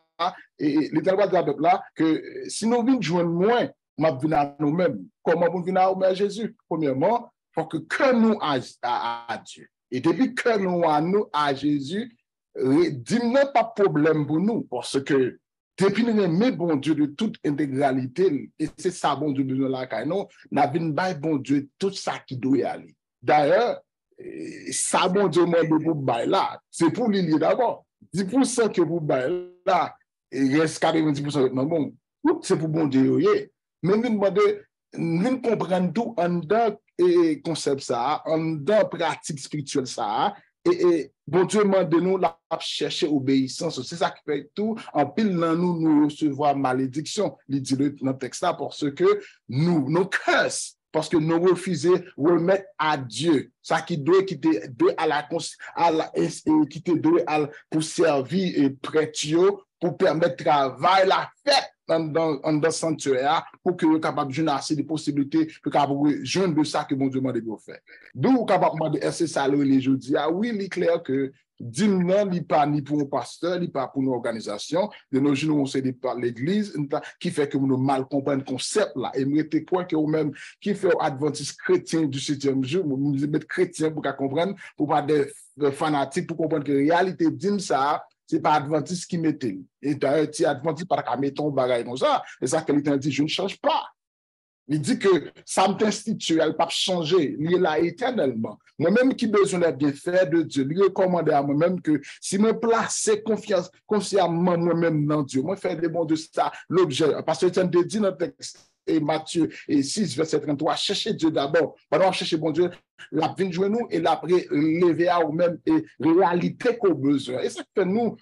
et l'Éternel va dire à peuple là, que si nous venons joindre moins, nous venons à nous-mêmes. Comment nous venons à Jésus? Premièrement, pour que nous à Dieu. Et depuis que nous à Jésus, dis-nous pas de problème pour nous, parce que depuis nous aimons bon Dieu de toute intégralité, et c'est ça bon Dieu de nous là, nous n'avons pas bon Dieu tout ça qui doit y aller. D'ailleurs, ça bon Dieu m'a de vous bailler là, c'est pour lui d'abord. 10% que vous baillez là, et reste 90% non bon, c'est pour bon Dieu. Mais nous comprenons tout en dans le concept ça, en dans la pratique spirituelle ça. Et bon Dieu demande de nous la chercher obéissance. C'est ça qui fait tout. En pile, dans nous recevoir malédiction. Il dit dans le texte là, parce que nous curse, parce que nous refusons remettre à Dieu. Ça qui doit quitter pour servir et prêter, pour permettre travail, la fête dans le sanctuaire, pour que nous soyons capables de jouer assez de possibilités, pour que jeune de ça que mon Dieu m'a dit de faire. D'où nous sommes capables de faire ça les jeudi. Ah oui, il est clair que dîme non, il pas ni pour un pasteur, il pas pour une organisation. De nos jours, on sait par l'église, qui fait que nous mal comprendre le concept là. Et nous mettez quoi que vous-même, qui fait adventiste chrétien du 7e jour, nous mettez chrétien pour comprendre, pour pas des fanatiques, pour comprendre que la réalité dîme ça, c'est pas adventiste qui mettait. Et d'ailleurs, si adventiste pas qu'à mettre ton bagage comme ça, et ça que l'Éternel dit, je ne change pas. Il dit que ça m'institue, elle ne peut pas changer, il est là éternellement. Moi-même qui besoin des bienfaits de Dieu, il recommande à moi-même que si je place consciemment moi-même dans Dieu, moi faire des bons de ça, l'objet. Parce que tu as dit dans le texte, et Matthieu 6, verset 33, cherchez Dieu d'abord. Pendant chercher bon Dieu, la vie de nous et la lever à nous-mêmes et réalité qu'on a besoin. Et ça fait nous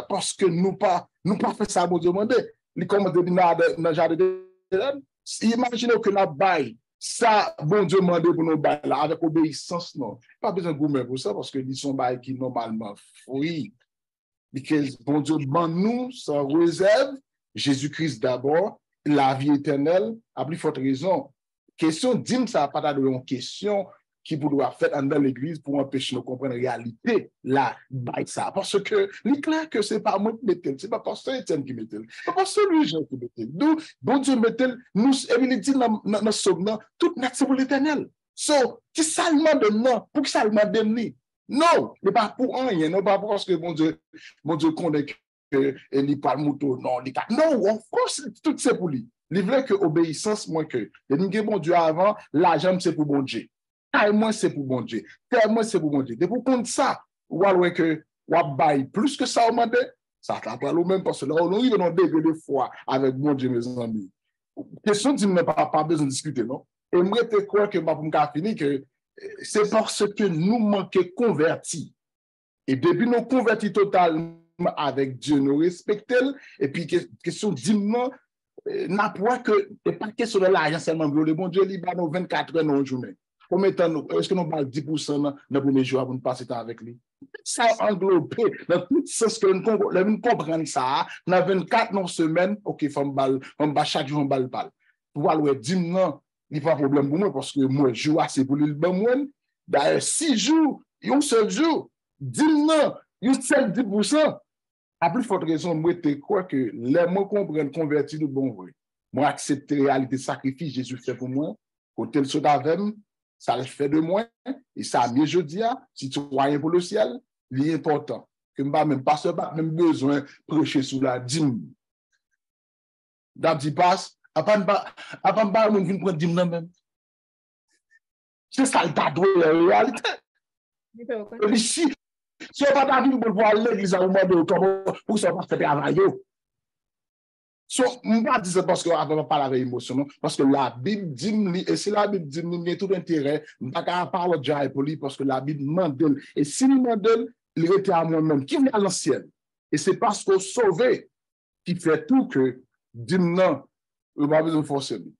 parce que nous pas fait ça, bon Dieu, demandé. Les commandes dans le jardin d'Éden, imaginez que la baille, ça, bon Dieu demandé pour nous bailler là, avec obéissance, non. Pas besoin de gourmet pour ça, parce que ils sont bails qui normalement fruits. Parce que bon Dieu demande nous, sans réserve, Jésus-Christ d'abord, la vie éternelle, à plus forte raison. Question, dis-moi ça, pas une question qui pourrait faire dans l'église pour empêcher de comprendre la réalité, là, ça. Parce que, il est clair que ce n'est pas moi qui mette, ce n'est pas pasteur Étienne qui mette, ce n'est pas pasteur Louis-Jean qui mette. Nous, bon Dieu mette, nous, il dit dans le psaume, toute notre c'est pour l'éternel. So, qui seulement donne non, pour qui seulement donne non, mais pas pour rien, non, pas parce que bon Dieu connaît que il parle mouton, non, non, of course, tout c'est pour lui. Il veut que obéissance, moins que. Il dit bon Dieu avant, l'argent c'est pour bon Dieu. Moi, c'est pour bon Dieu. Moi, c'est pour bon Dieu. Et pour compte ça, ou alors que ou bail plus que ça au mandé, ça t'apprend le même parce que là, on arrive dans des degrés de foi avec bon Dieu, mes amis. Question dit, mais pas besoin de discuter, non? Et moi, je crois que pour me finir que c'est parce que nous manquons convertis. Et depuis nous convertis totalement avec Dieu, nous respectons. Et puis, question d'hymne, n'a pas que, et pas question de l'argent seulement, le bon Dieu, il va nous 24 heures dans une journée. Combien de temps, est-ce que nous parlons 10% dans le premier jour pour nous passer temps avec lui? Ça englobé dans tout sens que nous comprenons ça. Dans 24 non semaines, ok, chaque jour, on balle. Pour aller dire non, il n'y a pas de problème pour moi parce que moi, je joue assez pour le bon. D'ailleurs, 6 jours, un seul jour, 10 non, un seul 10%. À plus forte raison, moi, je crois que les mots comprennent convertir le bon vrai. Moi, accepter la réalité sacrifice Jésus fait pour moi, côté le soda avec ça le fait de moi, et ça, mieux je dis, citoyen pour le ciel, il est important. Que je n'ai même pas même besoin de prêcher sous la dîme. D'abord, passe, après, on vient prendre dîme même. C'est ça le tabou, la réalité. Ici, si on va pas venir pour voir l'église à un moment donné, pour ça, on va faire travail. So, je ne vais pas dire parce qu'on ne va pas parler avec émotion, parce que la Bible dit, et si la Bible dit, il y a tout intérêt, je ne vais pas parler de pour lui, parce que la Bible demande, et si il demande, il était à moi-même, qui vient à l'ancienne. Et c'est parce qu'on sauvé qui fait tout que, dit non, on va besoin de forcer lui.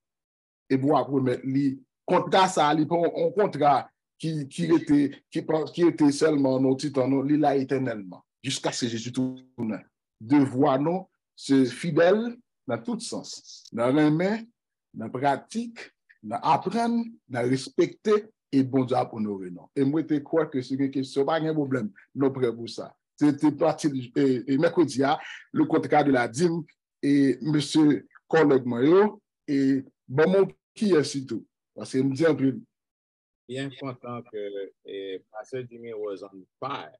Et pour après mettre lui, contrat ça, un contrat qui était seulement nos titans, il l'a éternellement, jusqu'à ce que Jésus tourne. Devoir nous, c'est fidèle dans tout sens. Dans l'aimer, dans la pratique, dans apprendre, dans respecter et bon Dieu pour nous honorer. Et moi, je crois que c'est une question, pas de problème, nous prêts pour ça. C'était parti et mercredi, le contrat de la dîme et M. collègue Mayo et bon, mon qui est surtout. Parce que je me dis un peu. Bien content que Pasteur Jimmy was on fire.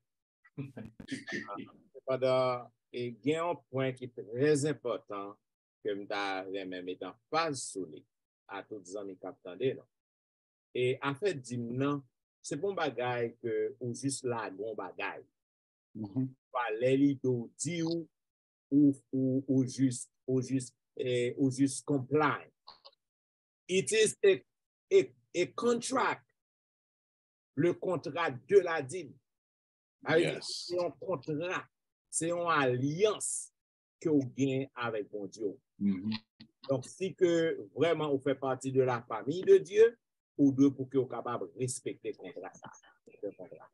Cependant, il y a un point qui est très important que je même mettre en phase sur lui à tous les amis qui attendent. Et en fait, dis-moi, c'est bon bagaille que ou juste là, bon bagaille. Pas les do dire ou juste comply. It is a contract. Le contrat de la dîme. Yes. C'est un contrat. C'est une alliance que vous gagnez avec bon Dieu. Donc, si que vraiment vous faites partie de la famille de Dieu, ou deux pour que vous soyez capable de respecter le contrat.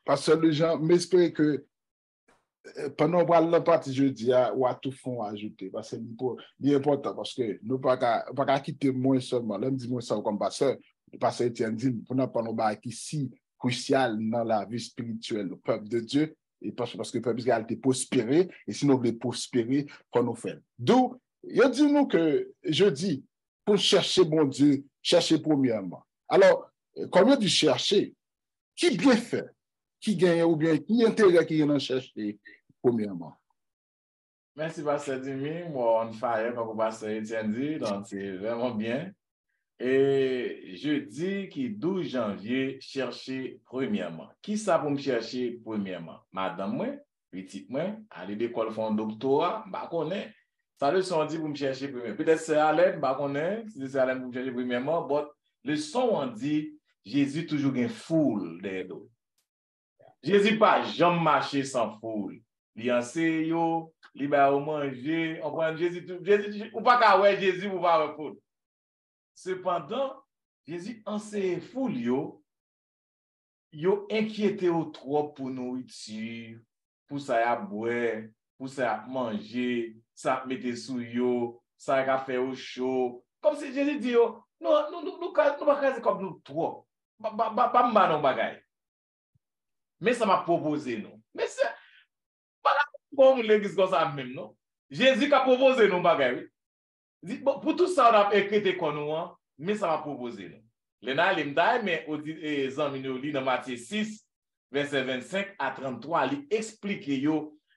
Pasteur Lejean, m'espère que pendant la partie jeudi, ou à tout fond ajouter, parce que c'est important, parce que nous ne pouvons pas quitter moins seulement. Là, je dis moi ça comme pasteur Étienne dit, pour nous parler qui si crucial dans la vie spirituelle, le peuple de Dieu, et parce que le peuple a été prospéré, et si nous voulons prospérer, qu'on nous fait. D'où, il dit nous que jeudi, pour chercher bon Dieu, chercher premièrement. Alors, combien de chercher? Qui bien fait? Qui gagne ou bien qui intérêt qui vient chercher premièrement. Merci, Pasteur Dimi. Moi, on fire, comme Pasteur Etienne dit, donc c'est vraiment bien. Et je dis que 12 janvier, chercher premièrement. Qui ça pour me chercher premièrement? Madame, moi, petite, moi, aller à l'école, faire un doctorat, bah, connaît. Ça le son dit pour me chercher premièrement. Peut-être c'est Alain, bah, connaît. Si c'est Alain pour me chercher premièrement, mais le son, on dit, Jésus toujours une foule derrière nous. Jésus pas jamais marché sans foule. Il enseigne, il va manger, on prend Jésus, ou pas qu'à ouais Jésus, ou pas foule. Cependant, Jésus enseigne foule, yo inquiété au trop pour nourriture, pour ça à boire, pour ça à manger, ça mettre sous yo, ça à faire au chaud. Comme si Jésus dit, nous pas comme nous trop. Pas non bagaille. Mais ça m'a proposé, non. Mais c'est pas comme l'église comme ça même, non. Jésus a proposé, non, bagaille. Pour tout ça, on a écrit comme nous, mais ça m'a proposé, non. L'ena l'imdaï, mais au dit, dans Matthieu 6, verset 25 à 33, il explique,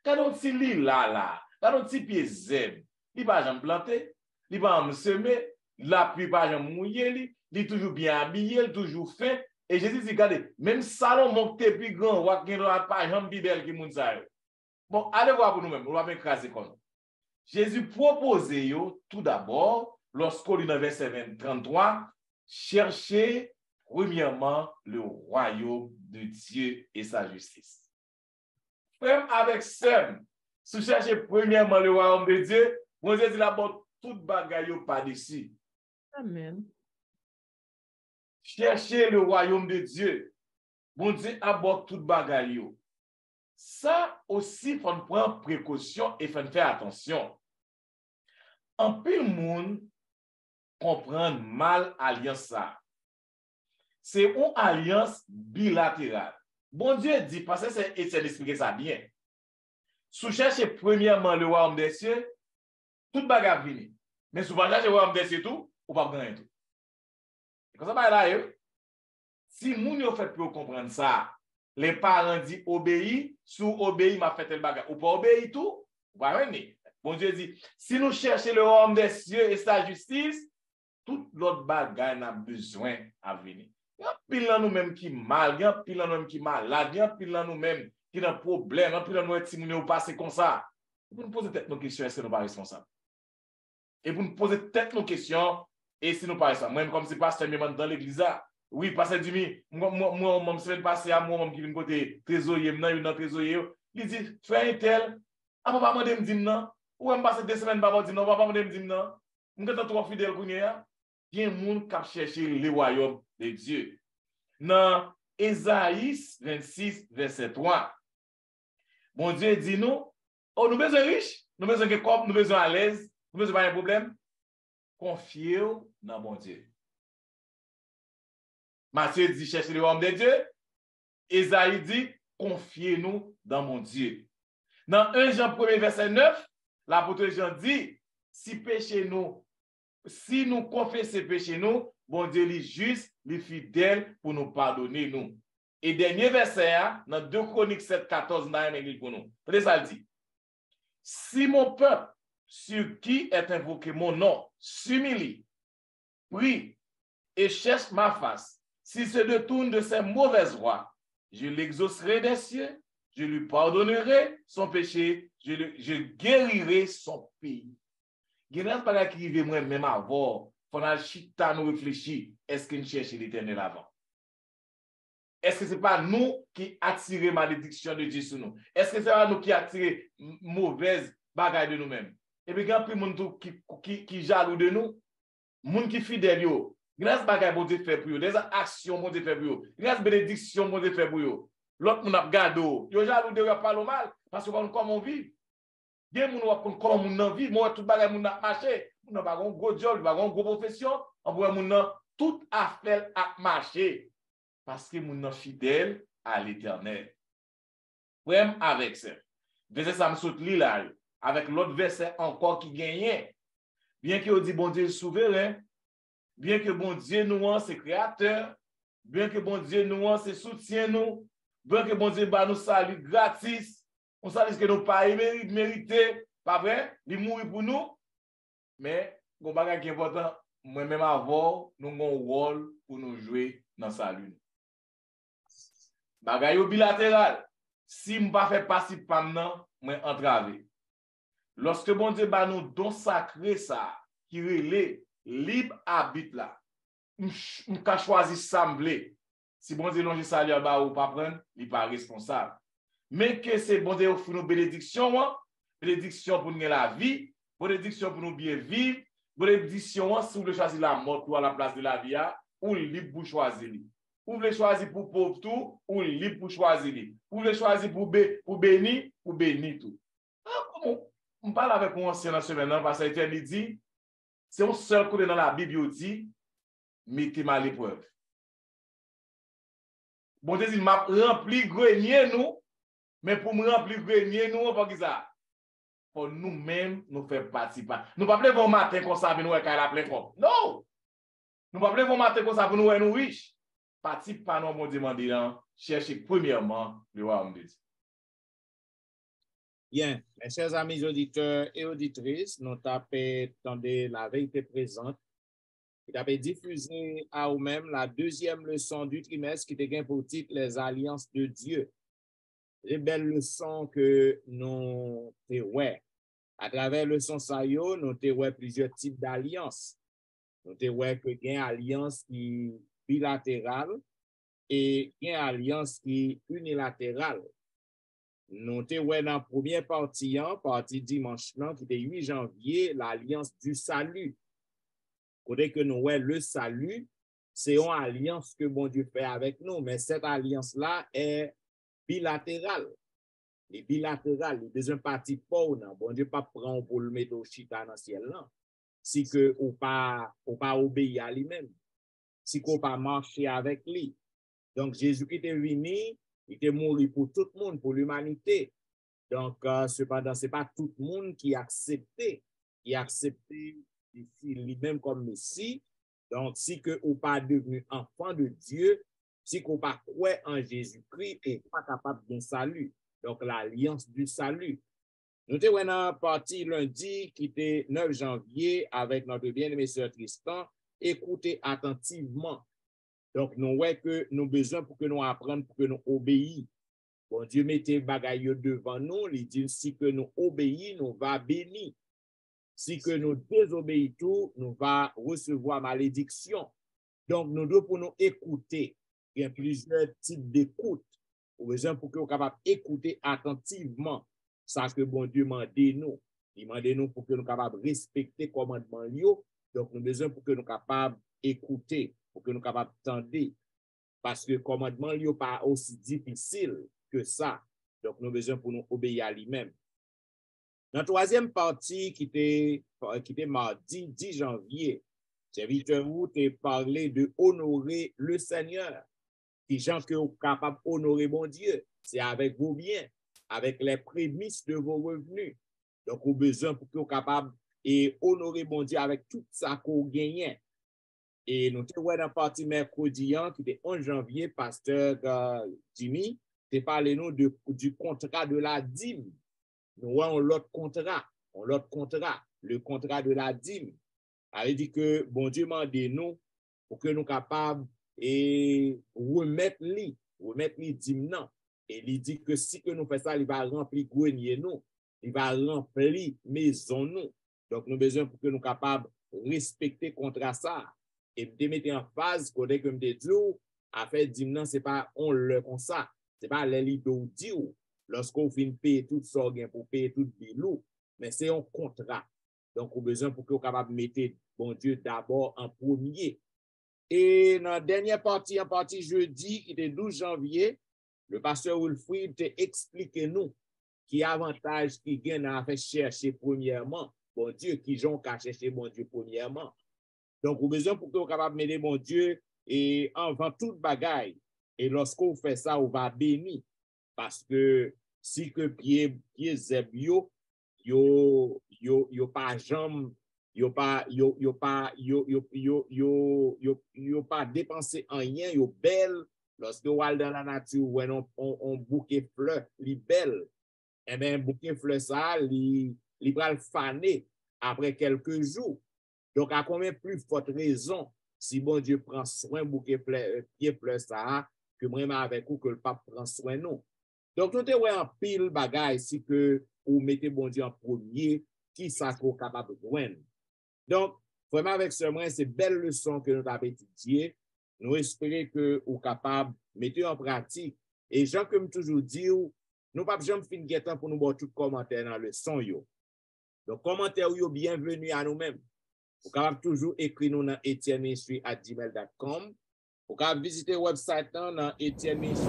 quand on s'y lit là, quand on s'y pied zèbre, il va jamais planter, il va jamais semer, la pluie va jamais mouiller, il est toujours bien habillé, il est toujours fait. Et Jésus dit, regardez, même Salomon qui est plus grand, ou qui n'a pas jambe bibel qui moun sa yo. Bon, allez voir pour nous-mêmes, on va écraser comme nous. Jésus propose tout d'abord, lorsqu'on lit dans verset 33, chercher premièrement le royaume de Dieu et sa justice. Même avec Sem, si vous cherchez premièrement le royaume de Dieu, vous dit là-bas, tout bagaille pas dessus. Amen. Cherchez le royaume de Dieu. Bon Dieu aborde tout bagaille. Ça aussi, il faut prendre précaution et faut faire attention. En peu de monde comprend mal alliance ça. C'est une alliance bilatérale. Bon Dieu dit, parce que c'est Etienne expliquer ça bien. Si vous cherchez premièrement le royaume des cieux, tout bagaille vini. Mais si vous cherchez le royaume des cieux tout, vous ne pouvez pas gagner tout. Comme ça, là, si moun yo fait pour comprendre ça, les parents disent obéis, sous obéis, m'a fait le bagage. Ou pas obéir tout, bon Dieu dit, si nous cherchons le royaume des cieux et sa justice, tout l'autre bagage n'a besoin à venir. Il y a pile dans nous-mêmes qui mal, il y a pile dans nous-mêmes qui malade, il y a pile dans nous-mêmes qui a un problème, il y a pile dans nous-mêmes qui nous passent comme ça. Pour nous poser tête nos questions, est-ce que nous ne sommes pas responsables? Et pour nous poser tête nos questions, et si nous ne sommes pas responsables, moi, comme c'est pasteur dans l'église, oui, parce que Dimi, moi, je suis passé à moi, qui vient côté trésorier, dans trésorier, il dit, frère tel, ah, papa m'a dit, non, ou me passer 2 semaines, papa dit, non, papa m'a dit, non, je suis trop fidèle pour nous, il y a un monde qui cherche le royaume de Dieu. Dans Ésaïe 26, verset 3, bon Dieu dit nous, oh, nous besoin riches, nous besoin de corps, nous besoin à l'aise, nous besoin pas de problème, confiez-vous dans bon Dieu. Matthieu dit, cherchez le royaume de Dieu. Ésaïe dit, confiez-nous dans mon Dieu. Dans 1 Jean 1 verset 9, l'apôtre Jean dit, si nous confessons péché nous, bon Dieu est juste, il est fidèle pour nous pardonner nous. Et dernier verset, dans 2 Chroniques 7, 14, dans l'église pour nous. Regardez ça dit, si mon peuple, sur qui est invoqué mon nom, s'humilie, prie et cherche ma face, s'il se détourne de ses mauvaises voies, je l'exaucerai des cieux, je lui pardonnerai son péché, je guérirai son pays. Il y a pas qui arrive moi-même avant, pendant le chita nous réfléchir, est-ce que nous cherchons l'Éternel avant? Est-ce que ce n'est pas nous qui attirons malédiction de Dieu sur nous? Est-ce que ce n'est pas nous qui attirons mauvaise bagaille de nous-mêmes? Et puis, il y a plus de monde qui jaloux de nous, monde qui fidèle. Grâce à bon Dieu fait pour eux, des actions bon Dieu fait pour eux, grâce à bénédiction bon Dieu fait pour eux. L'autre monde a gardé, yo jaloux de pas le mal parce que comment on vit. Bien moun on comment on vit, moi tout bagay moun a marché, on pas un gros job, pas une grosse profession, on voit moun tout affaire a marché parce que moun fidèle à l'Éternel. Même avec ça. Verset ça me saute là avec l'autre verset encore qui gagnait. Bien que on dit bon Dieu est souverain, bien que bon Dieu nous c'est créateur, bien que bon Dieu nous c'est soutien nous, bien que bon Dieu nous salut gratis, On sait que nous pas mérité, pas vrai? Il mourir pour nous. Mais, bon bagage qui est important, moi-même avant, nous avons un rôle pour nous jouer dans sa lune. Bagay bilatéral. Si je ne pas fait participer maintenant, je entravé. Lorsque bon Dieu ba nous don sacré ça, qui relève libre arbitre là, on ka choisi sembler. Si bon Dieu longe salut ba ou pas prendre, il pas responsable. Mais que c'est bon Dieu offre nous bénédiction, bénédiction pour nous la vie, bénédiction pour nous bien vivre, bénédiction si vous voulez choisir la mort ou à la place de la vie, ou libre pour choisir. Vous voulez choisir pour pauvre tout, ou libre pour choisir. Vous voulez choisir pour bénir, pour bénir tout. On parle avec un ancien dans ce maintenant parce qu'il dit, c'est un seul côté dans la Bible qui dit, mettez-moi à l'épreuve. Bon Dieu, il m'a rempli grenier nous, mais pour me remplir grenier nous, pas ça. Pour nous-mêmes, nous faire participer. Nous ne pouvons pas lever matin comme ça, nous faire la plein corps. Non! Nous ne pouvons pas lever matin comme ça, pour nous être riches. Participe pas nous, mon demander, chercher premièrement le royaume de Dieu. Bien, mes chers amis auditeurs et auditrices, nous attendez la vérité présente. Il avait diffusé à vous-même la deuxième leçon du trimestre qui était pour titre les alliances de Dieu. Les belles leçons que nous avons. À travers le leçon Sayo, nous avons plusieurs types d'alliances. Nous avons que il y a une alliance qui bilatérale et il y a une alliance qui unilatérale. Nous avons dans la première partie dimanche, qui était 8 janvier, l'alliance du salut. Côté que nous avons le salut, c'est une alliance que bon Dieu fait avec nous, mais cette alliance-là est bilatérale. Les bilatérales, les deux parties pour nous. Bon Dieu pas prendre pour le mettre au chita dans le ciel là. Si que ou pas obéir à lui-même. Si qu'on pas marcher avec lui. Donc Jésus qui était venu, il était mort pour tout le monde, pour l'humanité. Donc cependant c'est pas tout le monde qui acceptait lui-même comme Messie. Donc si que ou pas devenu enfant de Dieu, si qu'on pas croire en Jésus-Christ et pas capable d'un salut. Donc, l'alliance du salut. Nous sommes dans partie lundi qui était 9 janvier avec notre bien-aimé sœur Tristan. Écoutez attentivement. Donc, nous voyons que nous avons besoin pour que nous apprenions, pour que nous obéissions. Bon Dieu mettez bagaille devant nous. Il dit si que nous obéissons, nous va bénir. Si que nous désobéissons, nous va recevoir malédiction. Donc, nous devons pour nous écouter. Il y a plusieurs types d'écoute. Pour besoin pour que nous soyons capables d'écouter attentivement ça que bon Dieu m'a dit nous. Il m'a dit nous pour que nous soyons capables de respecter le commandement. Donc, nous avons besoin pour que nous soyons capables d'écouter, pour que nous soyons capables d'entendre. Parce que le commandement n'est pas aussi difficile que ça. Donc, nous avons besoin pour nous obéir à lui-même. Dans la troisième partie qui était mardi 10 janvier, serviteur vous a parlé de honorer le Seigneur. Les gens qui sont capables d'honorer mon Dieu, c'est avec vos biens, avec les prémices de vos revenus. Donc, vous avez besoin pour que vous soyez capables d'honorer mon Dieu avec tout ça que vous gagnez. Et nous avons dans la partie mercredi, qui était 11 janvier, pasteur Jimmy, tu parlé nous du contrat de la dîme. Nous avons l'autre contrat, le contrat de la dîme. Il dit que bon Dieu m'a dit nous pour que nous soyons capables et remettre li dîme. Et il dit que si que nous faisons ça, il va remplir grenier nous, il va remplir maison nous. Donc nous avons besoin pour que nous soyons capables de respecter contre ça. Et de mettre en phase, comme je dis, à faire dîme, ce n'est pas on le comme ça. Ce n'est pas les lidos dit lorsqu'on finit payer tout ça, pour payer tout bilou, mais c'est un contrat. Donc, on a besoin pour que vous soyez capable de mettre bon Dieu d'abord en premier. Et dans la dernière partie, en partie jeudi, qui était 12 janvier, le pasteur Wilfried t'a expliqué nous qui avantage qui gagne à faire chercher premièrement bon Dieu, qui j'ont qu'à chercher bon Dieu premièrement. Donc, on a besoin pour que vous soyez capable de mettre bon Dieu et avant toute bagaille. Et lorsqu'on fait ça, on va bénir. Parce que si que pied zeb yo pas jambe yo pas dépenser en rien, yo belle lorsque on dans la nature on bouquet fleurs li belle eh bien, bouquet fleur ça, il va le faner après quelques jours. Donc, à combien plus forte raison, si bon Dieu prend soin bouquet fleur ça, que moi avec vous, que le pape prend soin nous. Donc, nous avons un pile bagage ici que vous mettez bon Dieu en premier, qui ça qu'on est capable de joindre. Donc, vraiment avec ce moyen, c'est belle leçon que nous avons étudiées. Nous espérons que vous êtes capable de mettre en pratique. Et Jean, comme toujours dit, nous ne pouvons pas jamais finir pour nous voir tout commentaire dans le son. Donc, commentaire, bienvenue à nous-mêmes. Vous pouvez toujours écrire nous dans etienneministry@gmail.com. Vous pouvez visiter le website dans etienneministry.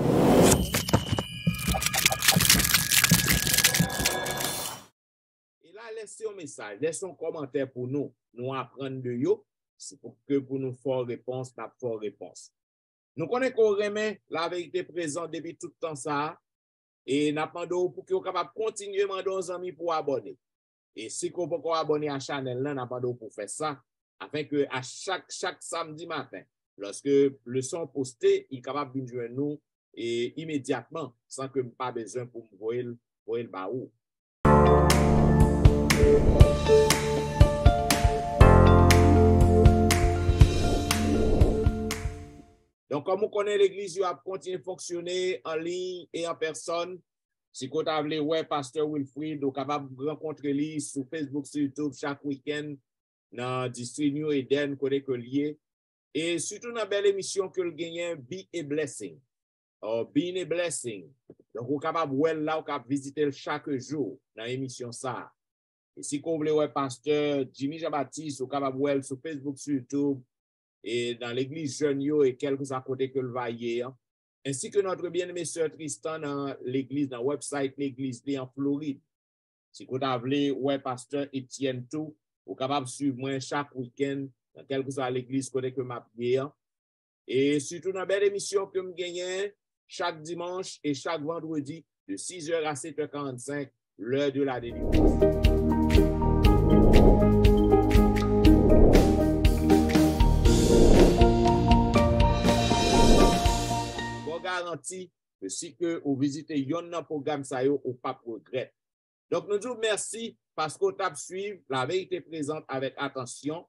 Et là, laissez un message, laissez un commentaire pour nous apprendre de vous. C'est pour que pour nous faire réponse, n'a pas réponse. Nous connaissons qu'on remet la vérité présente depuis tout le temps ça. Et nous demandons pour que vous soyez capable de continuer à demander aux amis pour abonner. Et si vous pouvez abonner à la chaîne, nous demandons pour faire ça. Afin que à chaque samedi matin, lorsque le son posté, il est capable de joindre nous et immédiatement, sans que nous pas besoin pour me voir le baou. Donc, comme vous connaissez l'église, vous va continuer à fonctionner en ligne et en personne. Si vous avez ouais, Pasteur Wilfrid, vous êtes capable de rencontrer lui sur Facebook, sur YouTube chaque week-end dans le district New Eden, côté que lié. Et surtout dans la belle émission que le gagnant, Be a Blessing. Being a Blessing. Donc, vous êtes capable de là, vous capable visiter chaque jour dans l'émission ça. Et si vous voulez ouais, Pasteur Jimmy Jean-Baptiste, vous êtes capable de sur Facebook, sur YouTube, et dans l'église jeune et quelques à côté que le vaillé, ainsi que notre bien-aimé sœur Tristan dans l'église, dans le website l'église en Floride. Si vous avez ouais pasteur Etienne tout, vous êtes capable de suivre moi chaque week-end dans quelque soit l'église côté que m'a prié. Et surtout dans la belle émission que me gagne chaque dimanche et chaque vendredi de 6h à 7h45, l'heure de la délivrance. Garantie que si que vous visitez yon programme ça yo ou pas regret. Donc nous disons merci parce qu'on t'a suivi la vérité présente avec attention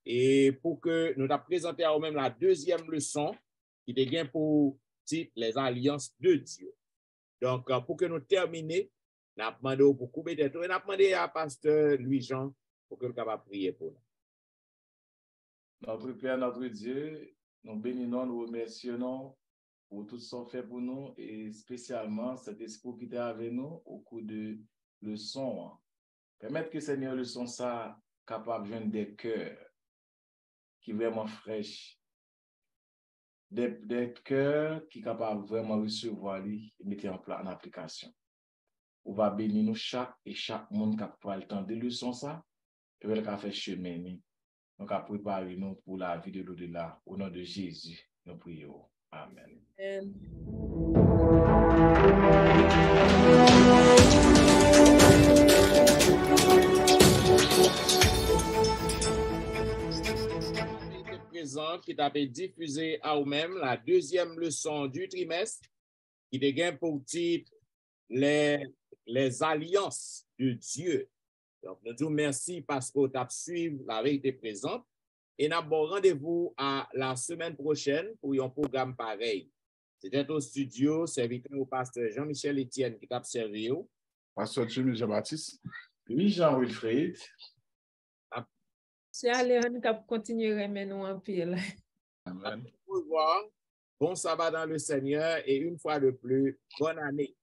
et pour que nous t'a présenté à nous-mêmes la deuxième leçon qui devient pour titre les alliances de Dieu. Donc pour que nous terminions, nous avons demandé pour couper des tours et nous avons demandé à pasteur Louis-Jean pour que nous puissions prier pour nous. Notre Père, notre Dieu, nous bénissons, nous remercions pour tout ce qu'on fait pour nous et spécialement cet esprit qui était avec nous au cours de leçons. Permettre que Seigneur leçon ça capable de joindre des cœurs qui vraiment fraîches, des cœurs qui capable vraiment recevoir lui et mettre en application. On va bénir nous chaque monde qui a pris le temps de leçon ça et qui a fait chemin. Donc à préparer nous pour la vie de l'au-delà au nom de Jésus. Nous prions. Amen. Présente qui t'a diffusé à vous-même la deuxième leçon du trimestre qui dégaine pour titre les alliances de Dieu. Donc, nous disons merci parce que tu as suivi la vérité présente. Et nous avons rendez-vous à la semaine prochaine pour un programme pareil. C'était au studio, serviteur au pasteur Jean-Michel Etienne qui t'a servi. Pasteur Jimmy Jean-Baptiste. Louis-Jean Wilfrid. C'est Léon qui continuer à nous en pile. Amen. Au revoir. Bon sabbat dans le Seigneur et une fois de plus, bonne année.